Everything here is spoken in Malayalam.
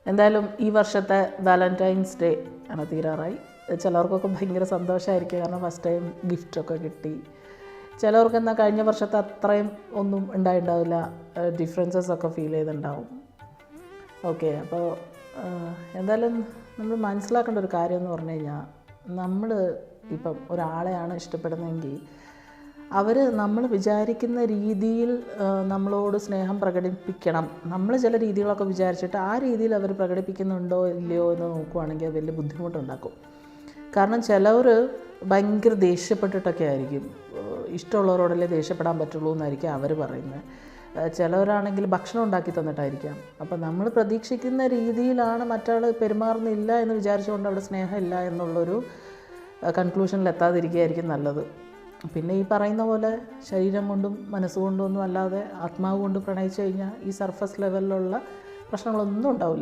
എന്തായാലും ഈ വർഷത്തെ വാലൻറ്റൈൻസ് ഡേ ആണ് തീരാറായി. ചിലവർക്കൊക്കെ ഭയങ്കര സന്തോഷമായിരിക്കും, കാരണം ഫസ്റ്റ് ടൈം ഗിഫ്റ്റൊക്കെ കിട്ടി. ചിലവർക്ക് എന്നാൽ കഴിഞ്ഞ വർഷത്തെ അത്രയും ഒന്നും ഉണ്ടായിട്ടുണ്ടാവില്ല, ഡിഫറൻസസ് ഒക്കെ ഫീൽ ചെയ്തിട്ടുണ്ടാവും. ഓക്കെ, അപ്പോൾ എന്തായാലും നമ്മൾ മനസ്സിലാക്കേണ്ട ഒരു കാര്യം എന്ന് പറഞ്ഞു കഴിഞ്ഞാൽ, നമ്മൾ ഇപ്പം ഒരാളെയാണ് ഇഷ്ടപ്പെടുന്നതെങ്കിൽ നമ്മൾ വിചാരിക്കുന്ന രീതിയിൽ നമ്മളോട് സ്നേഹം പ്രകടിപ്പിക്കണം. നമ്മൾ ചില രീതികളൊക്കെ വിചാരിച്ചിട്ട് ആ രീതിയിൽ അവർ പ്രകടിപ്പിക്കുന്നുണ്ടോ ഇല്ലയോ എന്ന് നോക്കുവാണെങ്കിൽ വലിയ ബുദ്ധിമുട്ടുണ്ടാക്കും. കാരണം ചിലവർ ഭയങ്കര ദേഷ്യപ്പെട്ടിട്ടൊക്കെ ആയിരിക്കും, ഇഷ്ടമുള്ളവരോടല്ലേ ദേഷ്യപ്പെടാൻ പറ്റുള്ളൂ എന്നായിരിക്കും അവർ പറയുന്നത്. ചിലവരാണെങ്കിൽ ഭക്ഷണം ഉണ്ടാക്കി തന്നിട്ടായിരിക്കാം. അപ്പം നമ്മൾ പ്രതീക്ഷിക്കുന്ന രീതിയിലാണ് മറ്റാൾ പെരുമാറുന്നില്ല എന്ന് വിചാരിച്ചുകൊണ്ട് അവിടെ സ്നേഹമില്ല എന്നുള്ളൊരു കൺക്ലൂഷനിൽ എത്താതിരിക്കുകയായിരിക്കും നല്ലത്. പിന്നെ ഈ പറയുന്ന പോലെ ശരീരം കൊണ്ടും മനസ്സുകൊണ്ടും ഒന്നും അല്ലാതെ ആത്മാവ് കൊണ്ട് പ്രണയിച്ചു കഴിഞ്ഞാൽ ഈ സർഫസ് ലെവലിലുള്ള പ്രശ്നങ്ങളൊന്നും ഉണ്ടാവില്ല.